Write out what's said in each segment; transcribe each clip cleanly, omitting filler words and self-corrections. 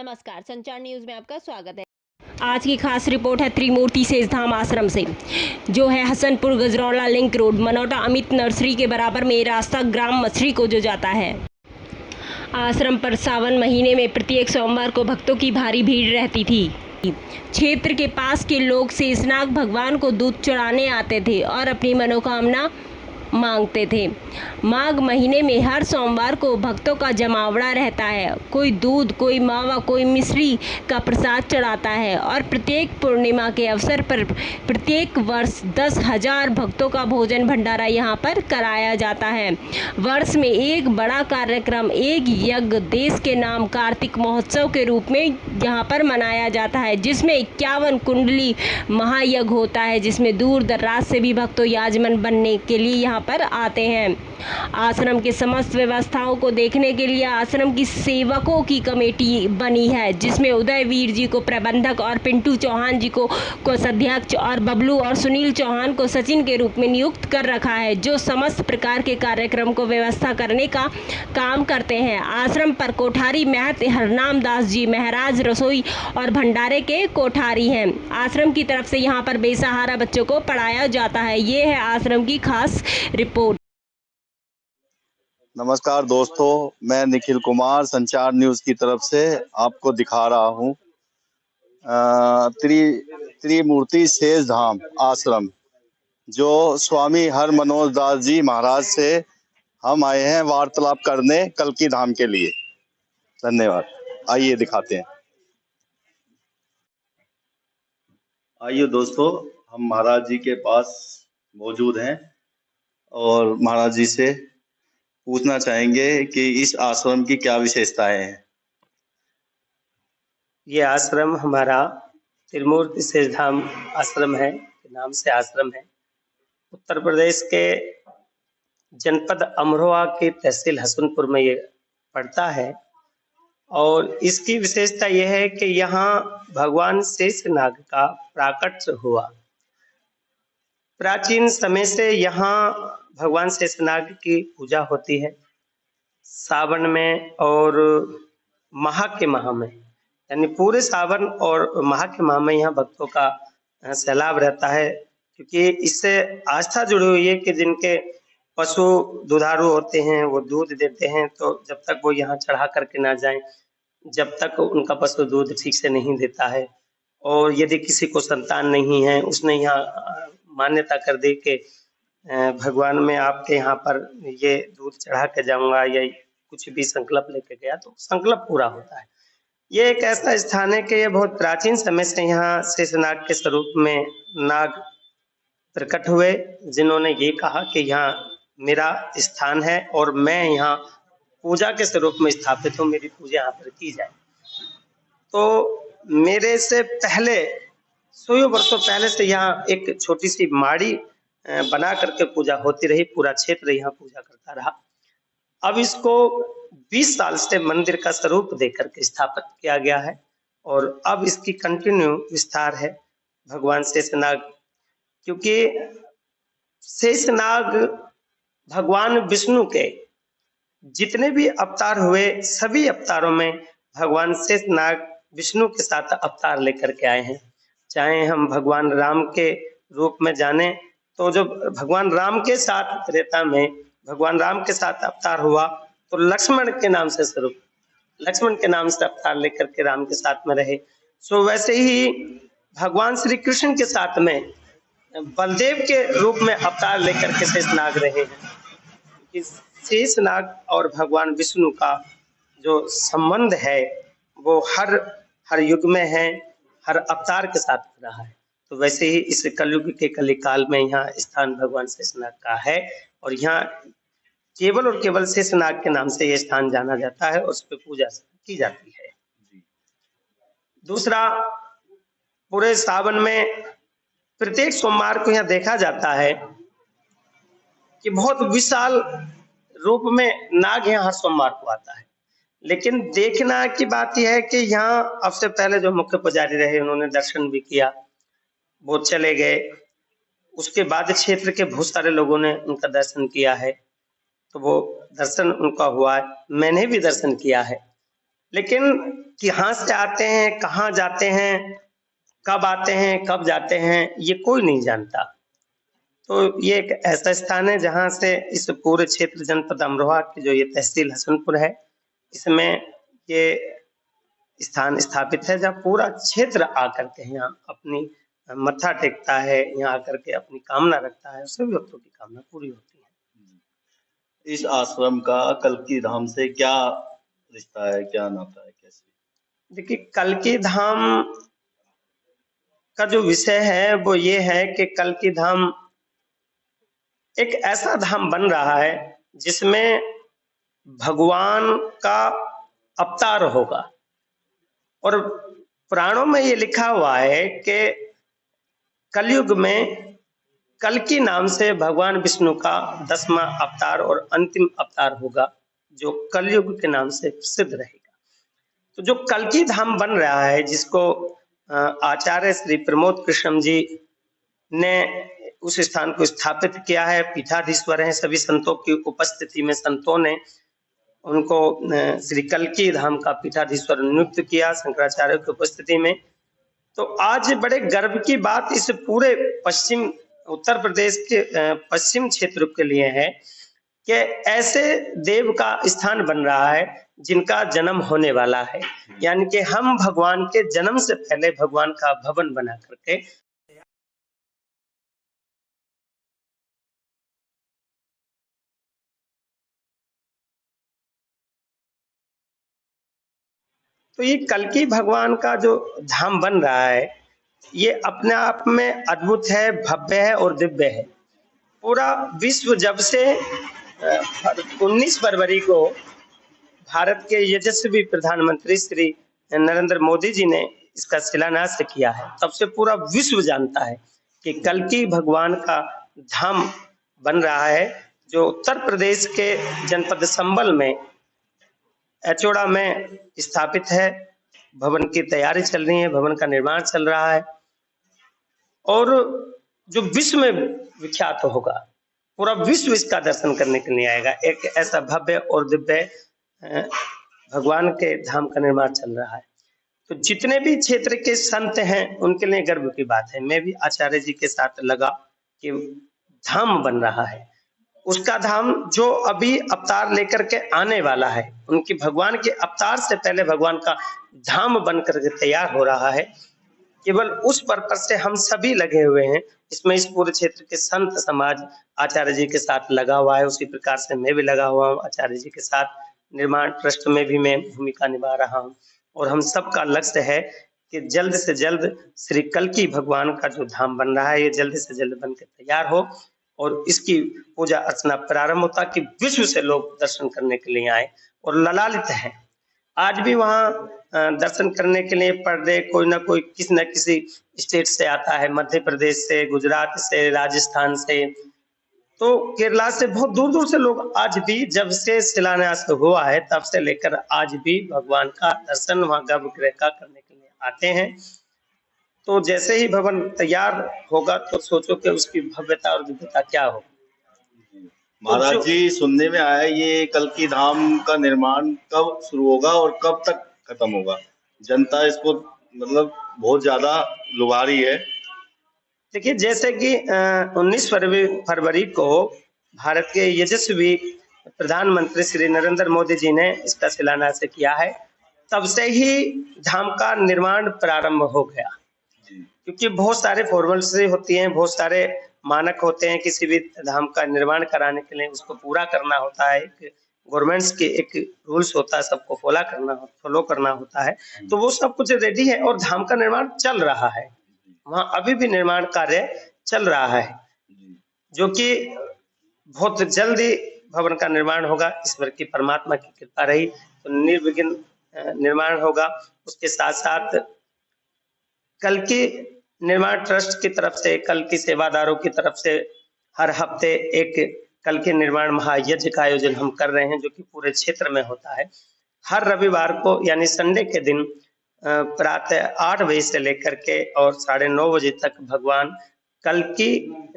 नमस्कार, संचार न्यूज में आपका स्वागत है। आज की खास रिपोर्ट है त्रिमूर्ति सेजधाम आश्रम से, जो है Hasanpur Gajraula link road Manota Amit nursery के बराबर में रास्ता ग्राम मछली को जो जाता है। आश्रम पर सावन महीने में प्रत्येक सोमवार को भक्तों की भारी भीड़ रहती थी। क्षेत्र के पास के लोग शेषनाग भगवान को दूध चढ़ाने आते थे और अपनी मनोकामना मांगते थे। माघ महीने में हर सोमवार को भक्तों का जमावड़ा रहता है। कोई दूध, कोई मावा, कोई मिश्री का प्रसाद चढ़ाता है और प्रत्येक पूर्णिमा के अवसर पर प्रत्येक वर्ष 10,000 भक्तों का भोजन भंडारा यहाँ पर कराया जाता है। वर्ष में एक बड़ा कार्यक्रम, एक यज्ञ देश के नाम कार्तिक महोत्सव के रूप में यहाँ पर मनाया जाता है, जिसमें 51 कुंडली महायज्ञ होता है, जिसमें दूर दराज से भी भक्तों याजमान बनने के लिए यहाँ पर आते हैं। आश्रम के समस्त व्यवस्थाओं को देखने के लिए आश्रम की सेवकों की कमेटी बनी है, जिसमें उदय वीर जी को प्रबंधक और पिंटू चौहान जी को कोषाध्यक्ष और बबलू और सुनील चौहान को सचिन के रूप में नियुक्त कर रखा है, जो समस्त प्रकार के कार्यक्रम को व्यवस्था करने का काम करते हैं। आश्रम पर कोठारी महंत हरनाम दास जी महाराज रसोई और भंडारे के कोठारी हैं। आश्रम की तरफ से यहाँ पर बेसहारा बच्चों को पढ़ाया जाता है। ये है आश्रम की खास रिपोर्ट। नमस्कार दोस्तों, मैं निखिल कुमार संचार न्यूज की तरफ से आपको दिखा रहा हूँ त्रिमूर्ति सेजधाम आश्रम, जो स्वामी हर मनोज दास जी महाराज से हम आए हैं वार्तालाप करने कल्की धाम के लिए। धन्यवाद। आइए दिखाते हैं। आइए दोस्तों, हम महाराज जी के पास मौजूद हैं और महाराज जी से पूछना चाहेंगे कि इस आश्रम की क्या विशेषताएं हैं। ये आश्रम हमारा त्रिमूर्ति सेजधाम आश्रम है, नाम से आश्रम है। उत्तर प्रदेश के जनपद अमरोहा की तहसील हसनपुर में ये पड़ता है और इसकी विशेषता यह है कि यहाँ भगवान शेषनाग का प्राकट्य हुआ। प्राचीन समय से यहाँ भगवान शेषनाग की पूजा होती है। सावन में और माह के माह में, यानी पूरे सावन और माह के माह में यहाँ भक्तों का सैलाब रहता है, क्योंकि इससे आस्था जुड़ी हुई है कि जिनके पशु दुधारू होते हैं, वो दूध देते हैं, तो जब तक वो यहाँ चढ़ा करके ना जाएं, जब तक उनका पशु दूध ठीक से नहीं देता है, और यदि किसी को संतान नहीं है, उसने यहाँ मान्यता कर दी कि भगवान मैं आपके यहाँ पर ये दूध चढ़ा के जाऊंगा या कुछ भी संकल्प लेके गया, तो संकल्प पूरा होता है। ये एक ऐसा स्थान है कि ये बहुत प्राचीन समय से यहाँ शेषनाग के स्वरूप में नाग प्रकट हुए, जिन्होंने ये कहा कि यहाँ मेरा स्थान है और मैं यहाँ पूजा के स्वरूप में स्थापित हूँ, मेरी पूजा यहाँ पर की जाए। तो मेरे से पहले 100 वर्षों पहले से यहाँ एक छोटी सी माड़ी बना करके पूजा होती रही, पूरा क्षेत्र यहाँ पूजा करता रहा। अब इसको 20 साल से मंदिर का स्वरूप देकर के स्थापित किया गया है और अब इसकी कंटिन्यू विस्तार है भगवान शेषनाग, क्योंकि शेषनाग भगवान विष्णु के जितने भी अवतार हुए, सभी अवतारों में भगवान शेषनाग विष्णु के साथ अवतार लेकर के आए हैं। चाहे हम भगवान राम के रूप में जाने, तो जब भगवान राम के साथ त्रेता में भगवान राम के साथ अवतार हुआ, तो लक्ष्मण के नाम से स्वरूप, लक्ष्मण के नाम से अवतार लेकर के राम के साथ में रहे। सो वैसे ही भगवान श्री कृष्ण के साथ में बलदेव के रूप में अवतार लेकर के शेषनाग रहे हैं। शेषनाग और भगवान विष्णु का जो संबंध है वो हर युग में है, हर अवतार के साथ रहा है। तो वैसे ही इस कलयुग के कलिकाल में यहाँ स्थान भगवान शेषनाग का है और यहाँ केवल और केवल शेषनाग के नाम से यह स्थान जाना जाता है और उस पर पूजा की जाती है। दूसरा, पूरे सावन में प्रत्येक सोमवार को यहाँ देखा जाता है कि बहुत विशाल रूप में नाग यहाँ हर सोमवार को आता है। लेकिन देखना की बात यह है कि यहाँ अब से पहले जो मुख्य पुजारी रहे, उन्होंने दर्शन भी किया, वो चले गए। उसके बाद क्षेत्र के बहुत सारे लोगों ने उनका दर्शन किया है, तो वो दर्शन उनका हुआ है, मैंने भी दर्शन किया है। लेकिन कहाँ से आते हैं, कहाँ जाते हैं, कब आते हैं, कब जाते हैं, ये कोई नहीं जानता। तो ये एक ऐसा स्थान है जहाँ से इस पूरे क्षेत्र जनपद अमरोहा की जो ये तहसील हसनपुर है, इसमें ये स्थान स्थापित है, जहाँ पूरा क्षेत्र आकर के यहाँ अपनी मत्था टेकता है, यहाँ आकर के अपनी कामना रखता है, सभी भक्तों की कामना पूरी होती है। इस आश्रम का कल्की धाम से क्या रिश्ता है, क्या नाता है, कैसे? देखिए, कल्की धाम का जो विषय है वो ये है कि कल्की धाम एक ऐसा धाम बन रहा है जिसमें भगवान का अवतार होगा। और पुराणों में ये लिखा हुआ है कि कलयुग में कल्की नाम से भगवान विष्णु का 10वां अवतार और अंतिम अवतार होगा, जो कलयुग के नाम से प्रसिद्ध रहेगा। तो जो कल्की धाम बन रहा है, जिसको आचार्य श्री प्रमोद कृष्ण जी ने उस स्थान को स्थापित किया है, पीठाधीश्वर हैं, सभी संतों की उपस्थिति में संतों ने उनको श्री कल्की धाम का पीठाधीश्वर नियुक्त किया शंकराचार्य की उपस्थिति में। तो आज बड़े गर्व की बात इस पूरे पश्चिम उत्तर प्रदेश के पश्चिम क्षेत्र के लिए है कि ऐसे देव का स्थान बन रहा है जिनका जन्म होने वाला है, यानी कि हम भगवान के जन्म से पहले भगवान का भवन बना करके तो ये कल्की भगवान का जो धाम बन रहा है, ये अपने आप में अद्भुत है, भव्य है और दिव्य है। पूरा विश्व जब से 19 फरवरी को भारत के यशस्वी प्रधानमंत्री श्री नरेंद्र मोदी जी ने इसका शिलान्यास किया है, तब से पूरा विश्व जानता है कि कल्की भगवान का धाम बन रहा है, जो उत्तर प्रदेश के जनपद संबल में एचोड़ा में स्थापित है। भवन की तैयारी चल रही है, भवन का निर्माण चल रहा है और जो विश्व में विख्यात होगा, पूरा विश्व इसका दर्शन करने के लिए आएगा। एक ऐसा भव्य और दिव्य भगवान के धाम का निर्माण चल रहा है। तो जितने भी क्षेत्र के संत हैं उनके लिए गर्व की बात है। मैं भी आचार्य जी के साथ लगा कि धाम बन रहा है, उसका धाम जो अभी अवतार लेकर के आने वाला है, उनकी भगवान के अवतार से पहले भगवान का धाम बन करके तैयार हो रहा है। केवल उस पर्पज से हम सभी लगे हुए हैं इसमें, इस पूरे क्षेत्र के संत समाज आचार्य जी के साथ लगा हुआ है। उसी प्रकार से मैं भी लगा हुआ हूँ आचार्य जी के साथ। निर्माण ट्रस्ट में भी मैं भूमिका निभा रहा हूँ और हम सबका लक्ष्य है कि जल्द से जल्द श्री कल्की भगवान का जो धाम बन रहा है, ये जल्द से जल्द बन के तैयार हो और इसकी पूजा अर्चना प्रारंभ होता कि विश्व से लोग दर्शन करने के लिए आए और ललालित हैं। आज भी वहाँ दर्शन करने के लिए पर डे कोई ना कोई किसी न किसी स्टेट से आता है, मध्य प्रदेश से, गुजरात से, राजस्थान से, तो केरला से, बहुत दूर दूर से लोग आज भी, जब से शिलान्यास हुआ है तब से लेकर आज भी भगवान का दर्शन वहाँ गर्भगृह का करने के लिए आते हैं। तो जैसे ही भवन तैयार होगा तो सोचो कि उसकी भव्यता और दिव्यता क्या हो। महाराज जी, सुनने में आया ये कल्की धाम का निर्माण कब शुरू होगा और कब तक खत्म होगा? जनता इसको मतलब बहुत ज्यादा लुभारी है। देखिए, जैसे कि 19 फरवरी को भारत के यशस्वी प्रधानमंत्री श्री नरेंद्र मोदी जी ने इसका शिलान्यास किया है, तब से ही धाम का निर्माण प्रारंभ हो गया। क्योंकि बहुत सारे फॉर्मेलिटी होती हैं, बहुत सारे मानक होते हैं, किसी भी धाम का निर्माण कराने के लिए उसको पूरा करना होता है। एक गवर्नमेंट्स के एक रूल्स होता है, सबको फॉलो करना होता है। तो वो सब कुछ रेडी है और धाम का निर्माण चल रहा है। वहाँ अभी भी निर्माण कार्य चल रहा है, जो कि बहुत जल्दी भवन का निर्माण होगा। ईश्वर की परमात्मा की कृपा रही तो निर्विघ्न निर्माण होगा। उसके साथ साथ कल्की निर्माण ट्रस्ट की तरफ से, कल्की सेवादारों की तरफ से हर हफ्ते एक कल्की निर्माण महायज्ञ का आयोजन हम कर रहे हैं, जो कि पूरे क्षेत्र में होता है। हर रविवार को यानी संडे के दिन प्रातः 8 बजे से लेकर के और 9:30 बजे तक भगवान कल्की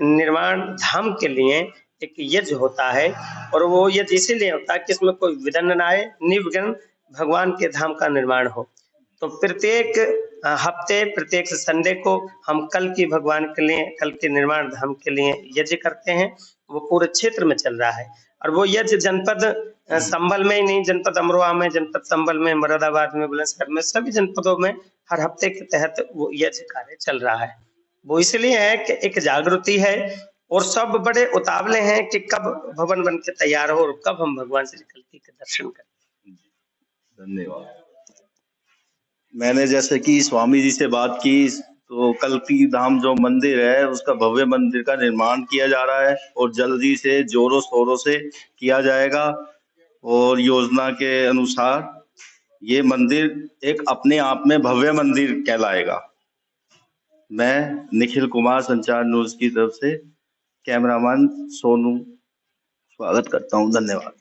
निर्माण धाम के लिए एक यज्ञ होता है। और वो यज्ञ इसीलिए होता है कि इसमें कोई विघ्न न आए, निर्विघ्न भगवान के धाम का निर्माण हो। तो प्रत्येक हफ्ते, प्रत्येक संडे को हम कल की भगवान के लिए, कल के निर्माण धाम के लिए यज्ञ करते हैं। वो पूरे क्षेत्र में चल रहा है और वो यज्ञ जनपद संभल में ही नहीं, जनपद अमरोहा में, जनपद संभल में, मुरादाबाद में, बुलंदशहर में, सभी जनपदों में हर हफ्ते के तहत वो यज्ञ कार्य चल रहा है। वो इसलिए है कि एक जागृति है और सब बड़े उतावले हैं कि कब भवन बन के तैयार हो और कब हम भगवान श्री कल्की के दर्शन करें। धन्यवाद। मैंने जैसे कि स्वामी जी से बात की, तो कल्की धाम जो मंदिर है उसका भव्य मंदिर का निर्माण किया जा रहा है और जल्दी से जोरों शोरों से किया जाएगा। और योजना के अनुसार ये मंदिर एक अपने आप में भव्य मंदिर कहलाएगा। मैं निखिल कुमार, संचार न्यूज की तरफ से कैमरामैन सोनू स्वागत करता हूँ। धन्यवाद।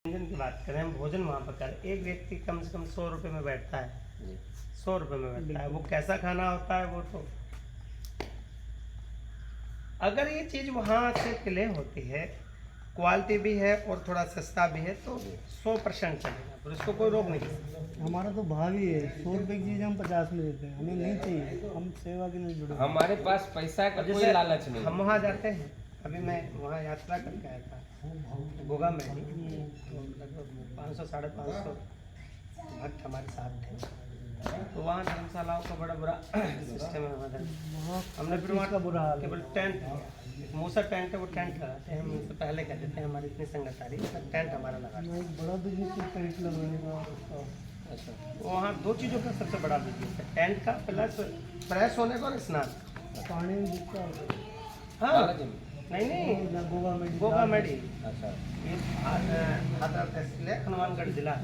भोजन की बात करें, हम भोजन वहाँ पर करें, एक व्यक्ति कम से कम 100 रुपये में बैठता है, 100 रुपये में बैठता है। वो कैसा खाना होता है वो तो, अगर ये चीज़ वहाँ से क्लियर होती है, क्वालिटी भी है और थोड़ा सस्ता भी है, तो 100% चलेगा, फिर उसको कोई रोक नहीं सकता। हमारा तो भाव ही है, 100 रुपये की चीज़ हम 50 में देते हैं, हमें नहीं चाहिए, हम सेवा के लिए जुड़े। हमारे पास पैसा का कोई लालच नहीं। हम वहाँ जाते हैं, अभी मैं वहाँ यात्रा करके आया था गोगा में, तो लगभग 500 साढ़े 500 भक्त हमारे साथ थे। तो वहाँ धर्मशालाओं का बड़ा बुरा सिस्टम है उधर। हमने फिर वहाँ का बुरा हाल है। केवल टेंट है, एक मूसा टेंट है, वो टेंट लगाते हैं। हम उनसे पहले कह देते हैं हमारी इतनी संगत आ रही है, टेंट हमारा लगा दो। एक बड़ा बिजनेस है टेंट लगाने का उसका। अच्छा, वहाँ दो चीज़ों का सबसे बड़ा बिजनेस है, टेंट का प्लस फ्रेश होने का और स्नान। पानी में दिखता है। हाँ नहीं ना गोवा में गोगा मेडी, अच्छा ये हाथरस तहसील है, हनुमानगढ़ जिला है।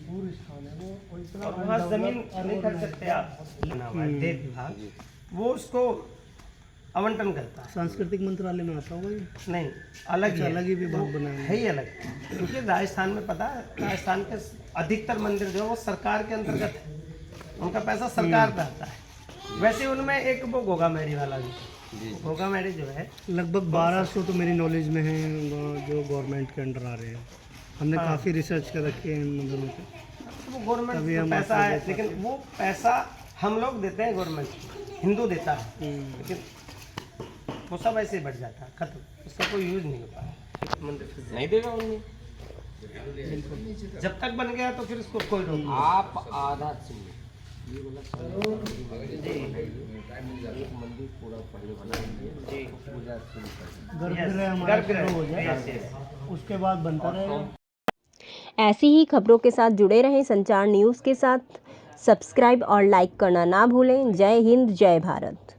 पूरी स्थान है वो, और इतना और वहाँ जमीन नहीं खरीद सकते आप, देव विभाग वो उसको आवंटन करता है। सांस्कृतिक मंत्रालय में आता होगा ये। नहीं, अलग ही है, अलग ही विभाग बनाया है ही अलग। क्योंकि राजस्थान में पता है, राजस्थान के अधिकतर मंदिर जो है वो सरकार के अंतर्गत है, उनका पैसा सरकार पे आता है। वैसे उनमें एक वो गोगा मेडी वाला भी, गोगा मेडी जो है लगभग 1200 तो मेरी नॉलेज में है जो गवर्नमेंट के अंडर आ रहे हैं। हमने काफ़ी रिसर्च कर रखी है इन मंदिरों पे। वो गवर्नमेंट का पैसा है, लेकिन वो पैसा हम लोग देते हैं, गवर्नमेंट हिंदू देता है, लेकिन वो सब ऐसे ही बढ़ जाता है, खत्म, उसका कोई यूज नहीं होता है मंदिर से। नहीं देगा उन्हें। जब तक बन गया तो फिर उसको कोई रोक नहीं। आप आधा सुनिए, ये बोला एक मंदिर पूरा पहले बनाएंगे, पूजा शुरू करेंगे। गर्भगृह हमारा शुरू हो जाए, उसके बाद बनता रहेगा। ऐसी ही खबरों के साथ जुड़े रहें संचार न्यूज़ के साथ। सब्सक्राइब और लाइक करना ना भूलें। जय हिंद, जय भारत।